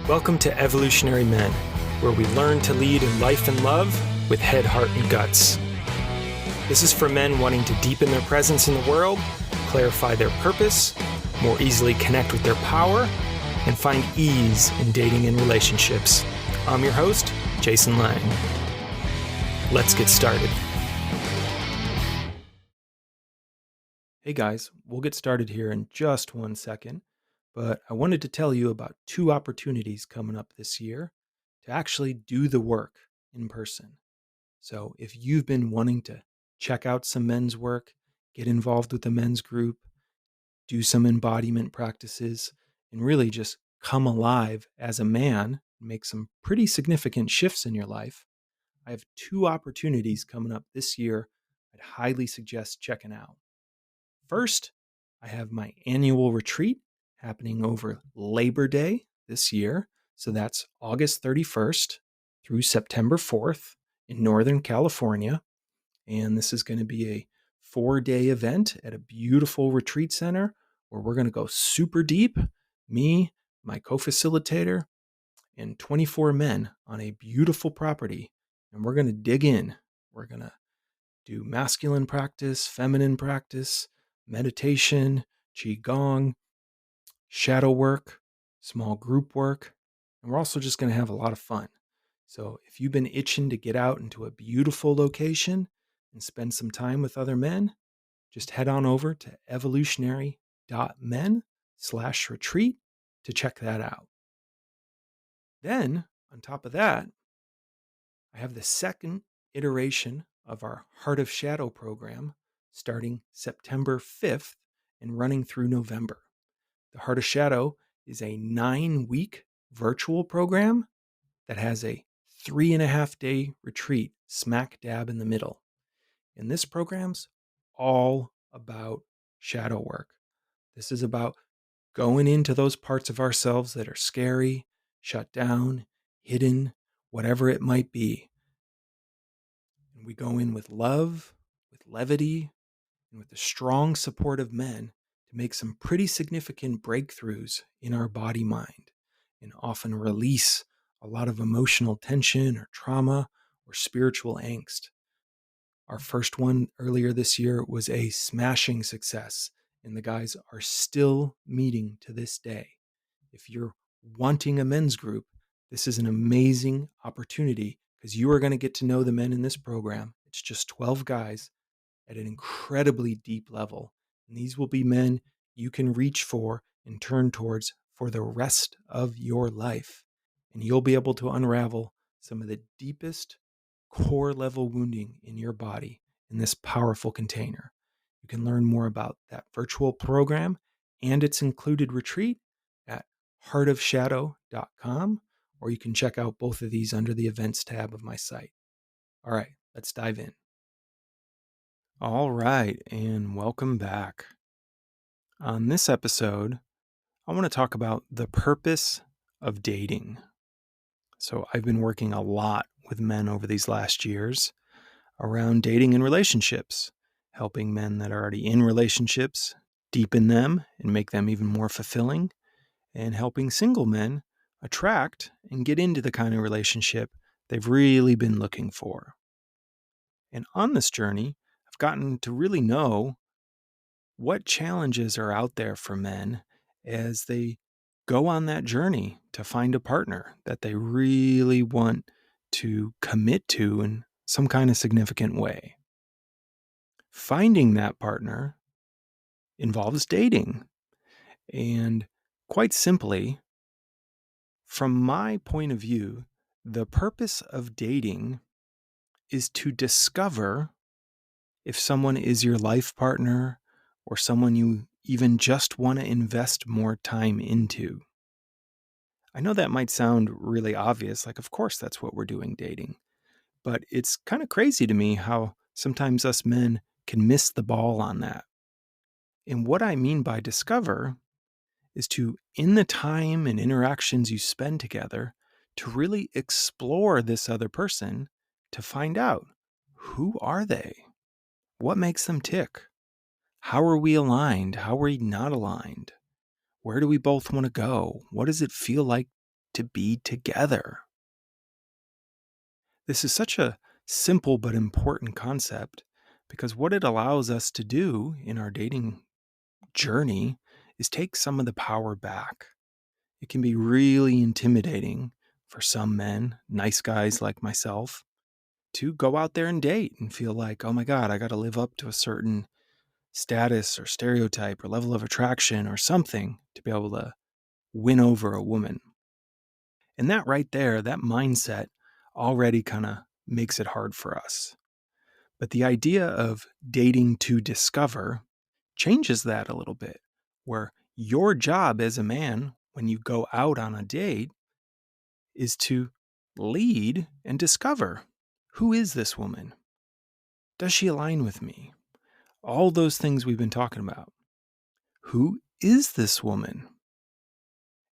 Welcome to Evolutionary Men, where we learn to lead in life and love with head, heart, and guts. This is for men wanting to deepen their presence in the world, clarify their purpose, more easily connect with their power, and find ease in dating and relationships. I'm your host, Jason Lang. Let's get started. Hey guys, we'll get started here in just 1 second, but I wanted to tell you about 2 opportunities coming up this year to actually do the work in person. So if you've been wanting to check out some men's work, get involved with a men's group, do some embodiment practices, and really just come alive as a man, make some pretty significant shifts in your life, I have 2 opportunities coming up this year I'd highly suggest checking out. First, I have my annual retreat happening over Labor Day this year. So that's August 31st through September 4th in Northern California. And this is going to be a 4-day event at a beautiful retreat center where we're going to go super deep, me, my co-facilitator, and 24 men on a beautiful property. And we're going to dig in. We're going to do masculine practice, feminine practice, meditation, qigong, shadow work, small group work, and we're also just going to have a lot of fun. So if you've been itching to get out into a beautiful location and spend some time with other men, just head on over to evolutionary.men/retreat to check that out. Then, on top of that, I have the second iteration of our Heart of Shadow program starting September 5th and running through November. The Heart of Shadow is a 9-week virtual program that has a 3.5-day retreat smack dab in the middle. And this program's all about shadow work. This is about going into those parts of ourselves that are scary, shut down, hidden, whatever it might be. And we go in with love, with levity, and with the strong support of men to make some pretty significant breakthroughs in our body-mind and often release a lot of emotional tension or trauma or spiritual angst. Our first one earlier this year was a smashing success, and the guys are still meeting to this day. If you're wanting a men's group, this is an amazing opportunity because you are going to get to know the men in this program. It's just 12 guys at an incredibly deep level. And these will be men you can reach for and turn towards for the rest of your life. And you'll be able to unravel some of the deepest core level wounding in your body in this powerful container. You can learn more about that virtual program and its included retreat at heartofshadow.com, or you can check out both of these under the events tab of my site. All right, let's dive in. All right, and welcome back. On this episode, I want to talk about the purpose of dating. So I've been working a lot with men over these last years around dating and relationships, helping men that are already in relationships deepen them and make them even more fulfilling, and helping single men attract and get into the kind of relationship they've really been looking for. And on this journey, I've gotten to really know what challenges are out there for men as they go on that journey to find a partner that they really want to commit to in some kind of significant way. Finding that partner involves dating. And quite simply, from my point of view, the purpose of dating is to discover if someone is your life partner or someone you even just want to invest more time into. I know that might sound really obvious, like of course that's what we're doing dating, but it's kind of crazy to me how sometimes us men can miss the ball on that. And what I mean by discover is to, in the time and interactions you spend together, to really explore this other person to find out, who are they? What makes them tick? How are we aligned? How are we not aligned? Where do we both want to go? What does it feel like to be together. This is such a simple but important concept because what it allows us to do in our dating journey is take some of the power back. It can be really intimidating for some men, nice guys like myself, to go out there and date and feel like, oh my God, I got to live up to a certain status or stereotype or level of attraction or something to be able to win over a woman. And that right there, that mindset already kind of makes it hard for us. But the idea of dating to discover changes that a little bit, where your job as a man, when you go out on a date, is to lead and discover, who is this woman? Does she align with me? All those things we've been talking about. Who is this woman?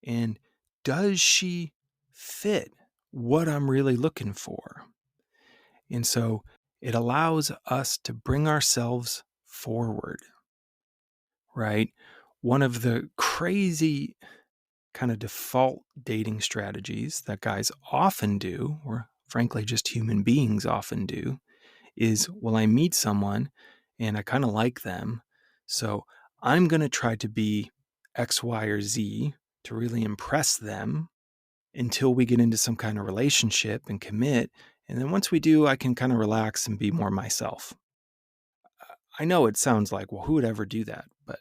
And does she fit what I'm really looking for? And so it allows us to bring ourselves forward, right? One of the crazy kind of default dating strategies that guys often do, or frankly, just human beings often do, is, well, I meet someone and I kind of like them. So I'm going to try to be X, Y, or Z to really impress them until we get into some kind of relationship and commit. And then once we do, I can kind of relax and be more myself. I know it sounds like, well, who would ever do that? But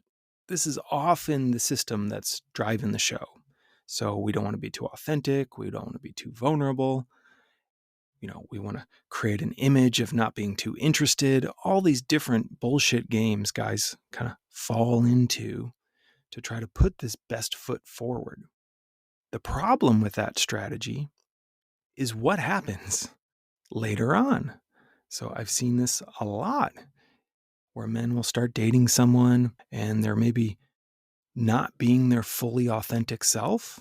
this is often the system that's driving the show. So we don't want to be too authentic. We don't want to be too vulnerable. We want to create an image of not being too interested. All these different bullshit games guys kind of fall into to try to put this best foot forward. The problem with that strategy is what happens later on. So I've seen this a lot where men will start dating someone and they're maybe not being their fully authentic self.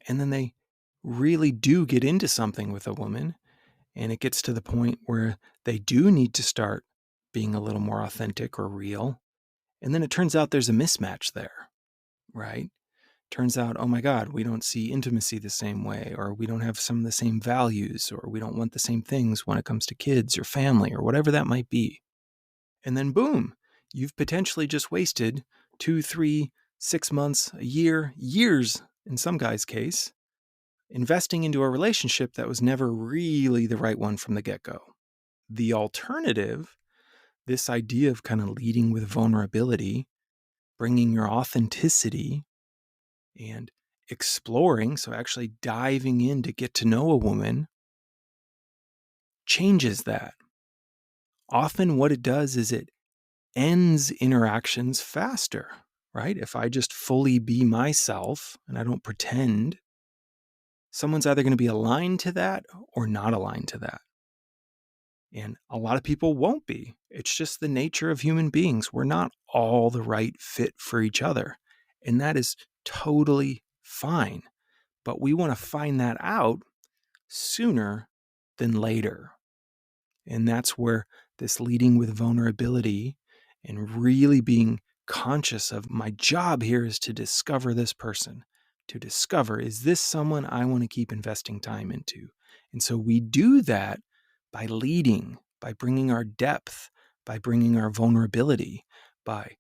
And then they really do get into something with a woman. And it gets to the point where they do need to start being a little more authentic or real. And then it turns out there's a mismatch there, right? Turns out, oh my God, we don't see intimacy the same way, or we don't have some of the same values, or we don't want the same things when it comes to kids or family or whatever that might be. And then boom, you've potentially just wasted 2, 3, 6 months, a year, years in some guy's case, investing into a relationship that was never really the right one from the get-go. The alternative, this idea of kind of leading with vulnerability, bringing your authenticity and exploring, so actually diving in to get to know a woman, changes that. Often what it does is it ends interactions faster, right? If I just fully be myself and I don't pretend, someone's either going to be aligned to that or not aligned to that. And a lot of people won't be. It's just the nature of human beings. We're not all the right fit for each other. And that is totally fine. But we want to find that out sooner than later. And that's where this leading with vulnerability and really being conscious of my job here is to discover this person, to discover, is this someone I want to keep investing time into? And so we do that by leading, by bringing our depth, by bringing our vulnerability, by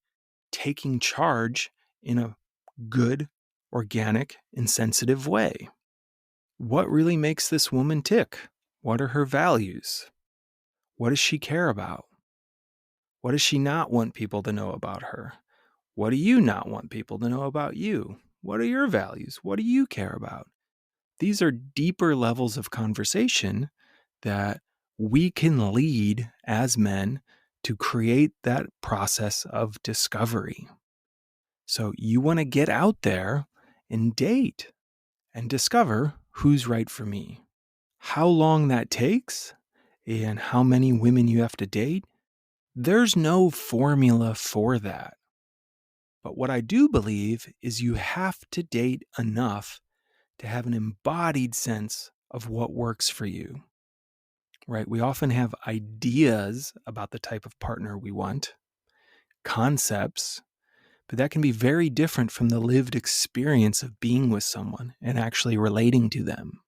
taking charge in a good, organic, and sensitive way. What really makes this woman tick? What are her values? What does she care about? What does she not want people to know about her? What do you not want people to know about you? What are your values? What do you care about? These are deeper levels of conversation that we can lead as men to create that process of discovery. So you want to get out there and date and discover who's right for me. How long that takes and how many women you have to date, there's no formula for that. But what I do believe is you have to date enough to have an embodied sense of what works for you, right? We often have ideas about the type of partner we want, concepts, but that can be very different from the lived experience of being with someone and actually relating to them.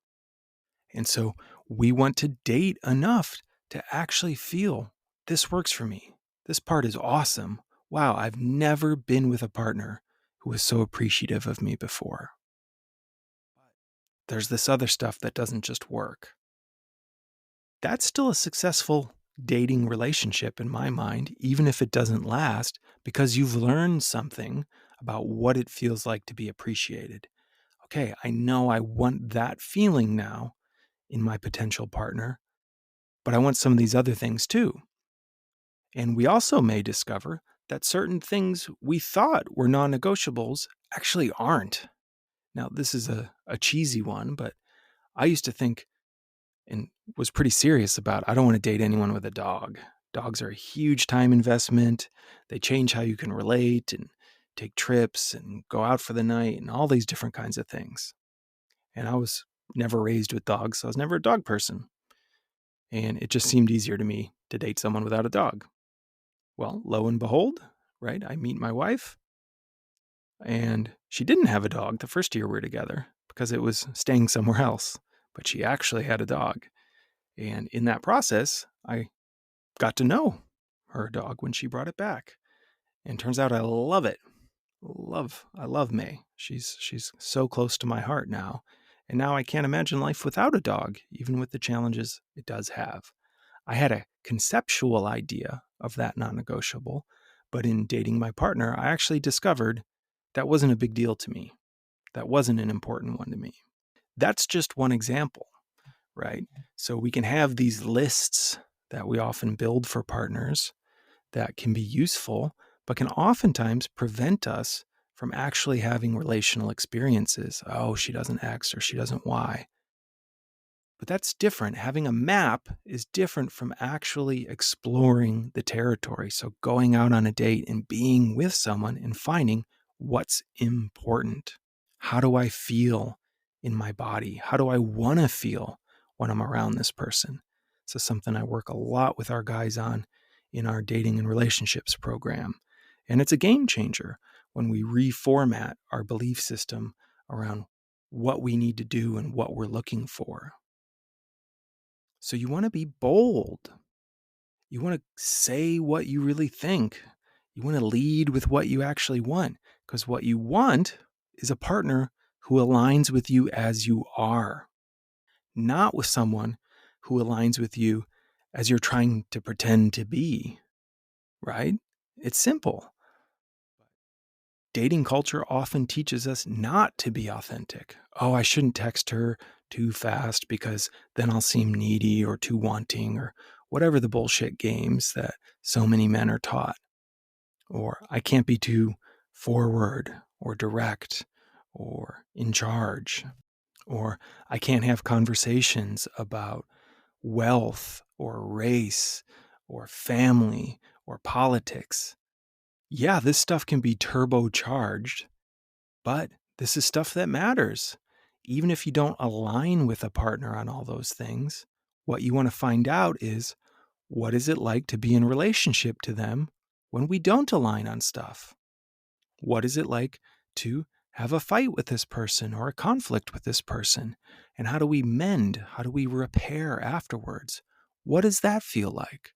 And so we want to date enough to actually feel this works for me. This part is awesome. Wow, I've never been with a partner who was so appreciative of me before. There's this other stuff that doesn't just work. That's still a successful dating relationship in my mind, even if it doesn't last, because you've learned something about what it feels like to be appreciated. Okay, I know I want that feeling now in my potential partner, but I want some of these other things too. And we also may discover that certain things we thought were non negotiables actually aren't. Now, this is a cheesy one, but I used to think and was pretty serious about I don't want to date anyone with a dog. Dogs are a huge time investment. They change how you can relate and take trips and go out for the night and all these different kinds of things. And I was never raised with dogs, so I was never a dog person. And it just seemed easier to me to date someone without a dog. Well, lo and behold, right? I meet my wife, and she didn't have a dog the first year we were together because it was staying somewhere else, but she actually had a dog. And in that process, I got to know her dog when she brought it back. And turns out I love it. I love May. She's so close to my heart now. And now I can't imagine life without a dog, even with the challenges it does have. I had a conceptual idea of that non-negotiable, but in dating my partner, I actually discovered that wasn't a big deal to me. That wasn't an important one to me. That's just one example, right? So we can have these lists that we often build for partners that can be useful, but can oftentimes prevent us from actually having relational experiences. Oh, she doesn't X or she doesn't Y. But that's different. Having a map is different from actually exploring the territory. So going out on a date and being with someone and finding what's important. How do I feel in my body? How do I want to feel when I'm around this person? So something I work a lot with our guys on in our dating and relationships program. And it's a game changer when we reformat our belief system around what we need to do and what we're looking for. So you want to be bold. You want to say what you really think. You want to lead with what you actually want, because what you want is a partner who aligns with you as you are, not with someone who aligns with you as you're trying to pretend to be, right? It's simple. Dating culture often teaches us not to be authentic. Oh, I shouldn't text her too fast because then I'll seem needy or too wanting or whatever the bullshit games that so many men are taught. Or I can't be too forward or direct or in charge. Or I can't have conversations about wealth or race or family or politics. Yeah, this stuff can be turbocharged, but this is stuff that matters. Even if you don't align with a partner on all those things, what you want to find out is what is it like to be in relationship to them when we don't align on stuff? What is it like to have a fight with this person or a conflict with this person? And how do we mend? How do we repair afterwards? What does that feel like?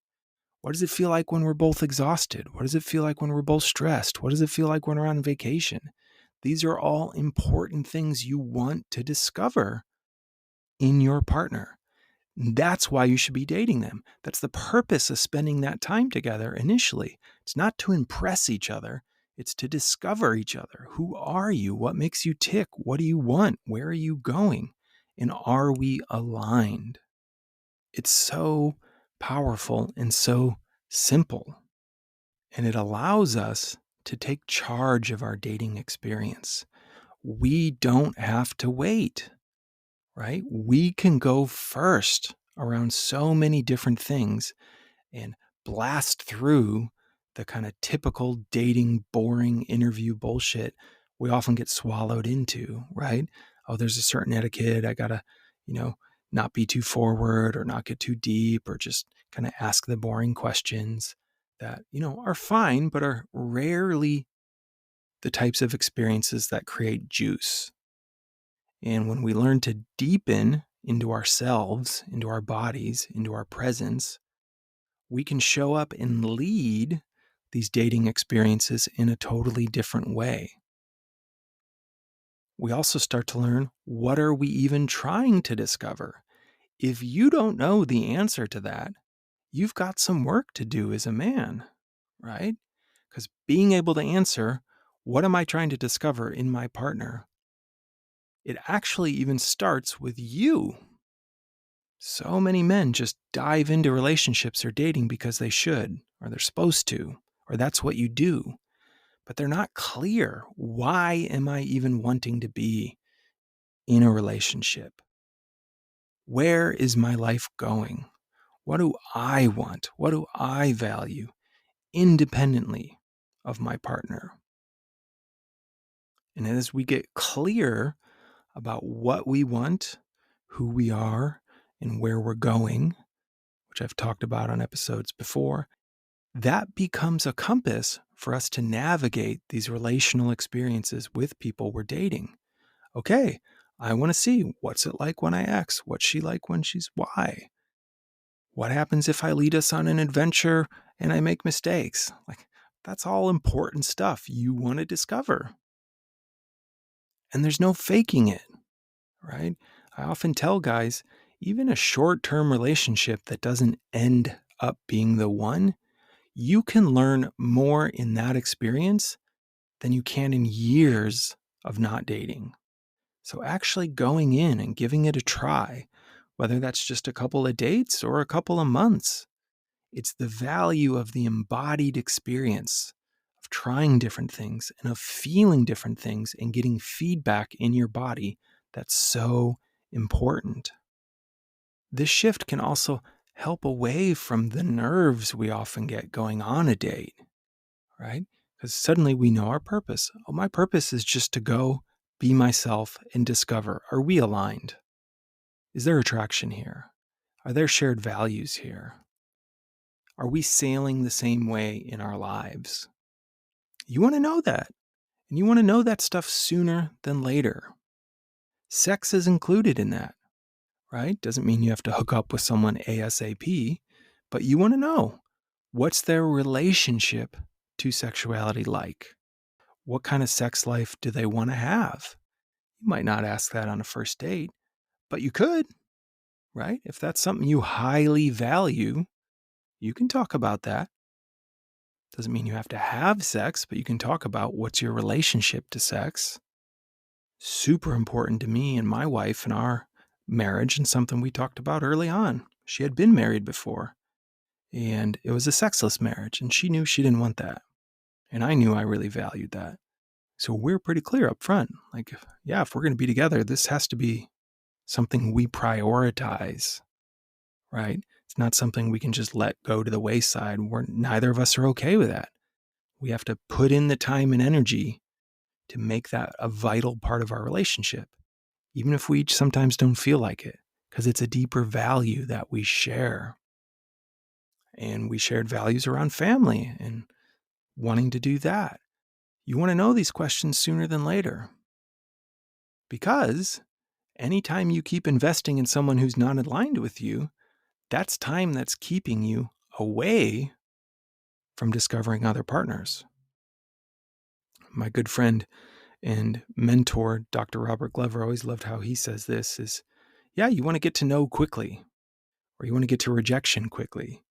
What does it feel like when we're both exhausted? What does it feel like when we're both stressed? What does it feel like when we're on vacation? These are all important things you want to discover in your partner. That's why you should be dating them. That's the purpose of spending that time together initially. It's not to impress each other, it's to discover each other. Who are you? What makes you tick? What do you want? Where are you going? And are we aligned? It's so powerful and so simple. And it allows us to take charge of our dating experience. We don't have to wait, right? We can go first around so many different things and blast through the kind of typical dating, boring interview bullshit we often get swallowed into, right? Oh, there's a certain etiquette. I got to, you know, not be too forward or not get too deep or just kind of ask the boring questions that, are fine, but are rarely the types of experiences that create juice. And when we learn to deepen into ourselves, into our bodies, into our presence, we can show up and lead these dating experiences in a totally different way. We also start to learn, what are we even trying to discover? If you don't know the answer to that, you've got some work to do as a man, right? Because being able to answer, what am I trying to discover in my partner? It actually even starts with you. So many men just dive into relationships or dating because they should, or they're supposed to, or that's what you do. But they're not clear. Why am I even wanting to be in a relationship? Where is my life going? What do I want? What do I value independently of my partner? And as we get clear about what we want, who we are, and where we're going, which I've talked about on episodes before, that becomes a compass for us to navigate these relational experiences with people we're dating. Okay, I want to see, what's it like when I X? What's she like when she's Y? What happens if I lead us on an adventure and I make mistakes? Like, that's all important stuff you want to discover. And there's no faking it, right? I often tell guys, even a short-term relationship that doesn't end up being the one, you can learn more in that experience than you can in years of not dating. So actually going in and giving it a try, whether that's just a couple of dates or a couple of months, it's the value of the embodied experience of trying different things and of feeling different things and getting feedback in your body that's so important. This shift can also help away from the nerves we often get going on a date, right? Because suddenly we know our purpose. Oh, my purpose is just to go be myself and discover, are we aligned? Is there attraction here? Are there shared values here? Are we sailing the same way in our lives? You want to know that. And you want to know that stuff sooner than later. Sex is included in that, right? Doesn't mean you have to hook up with someone ASAP, but you want to know, what's their relationship to sexuality like? What kind of sex life do they want to have? You might not ask that on a first date, but you could, right? If that's something you highly value, you can talk about that. Doesn't mean you have to have sex, but you can talk about, what's your relationship to sex. Super important to me and my wife and our marriage, and something we talked about early on. She had been married before, and it was a sexless marriage, and she knew she didn't want that. And I knew I really valued that. So we're pretty clear up front. Like, yeah, if we're going to be together, this has to be something we prioritize, right? It's not something we can just let go to the wayside. Neither of us are okay with that. We have to put in the time and energy to make that a vital part of our relationship, even if we sometimes don't feel like it, because it's a deeper value that we share. And we shared values around family and wanting to do that. You want to know these questions sooner than later, because anytime you keep investing in someone who's not aligned with you, that's time that's keeping you away from discovering other partners. My good friend and mentor, Dr. Robert Glover, always loved how he says this is, yeah, you want to get to know quickly, or you want to get to rejection quickly.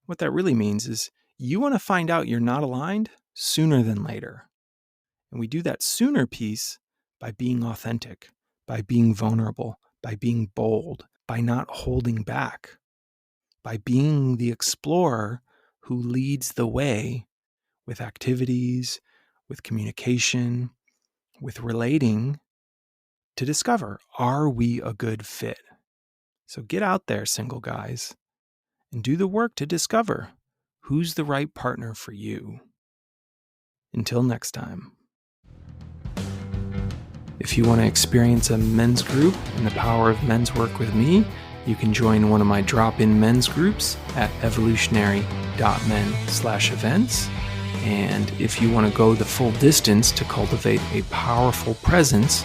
What that really means is you want to find out you're not aligned sooner than later. And we do that sooner piece by being authentic, by being vulnerable, by being bold, by not holding back, by being the explorer who leads the way with activities, with communication, with relating, to discover, are we a good fit? So get out there, single guys, and do the work to discover who's the right partner for you. Until next time. If you want to experience a men's group and the power of men's work with me, you can join one of my drop-in men's groups at evolutionary.men/events. And if you want to go the full distance to cultivate a powerful presence,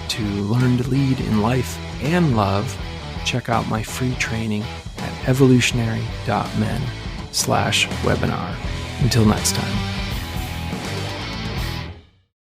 to learn to lead in life and love, check out my free training at evolutionary.men/webinar. Until next time.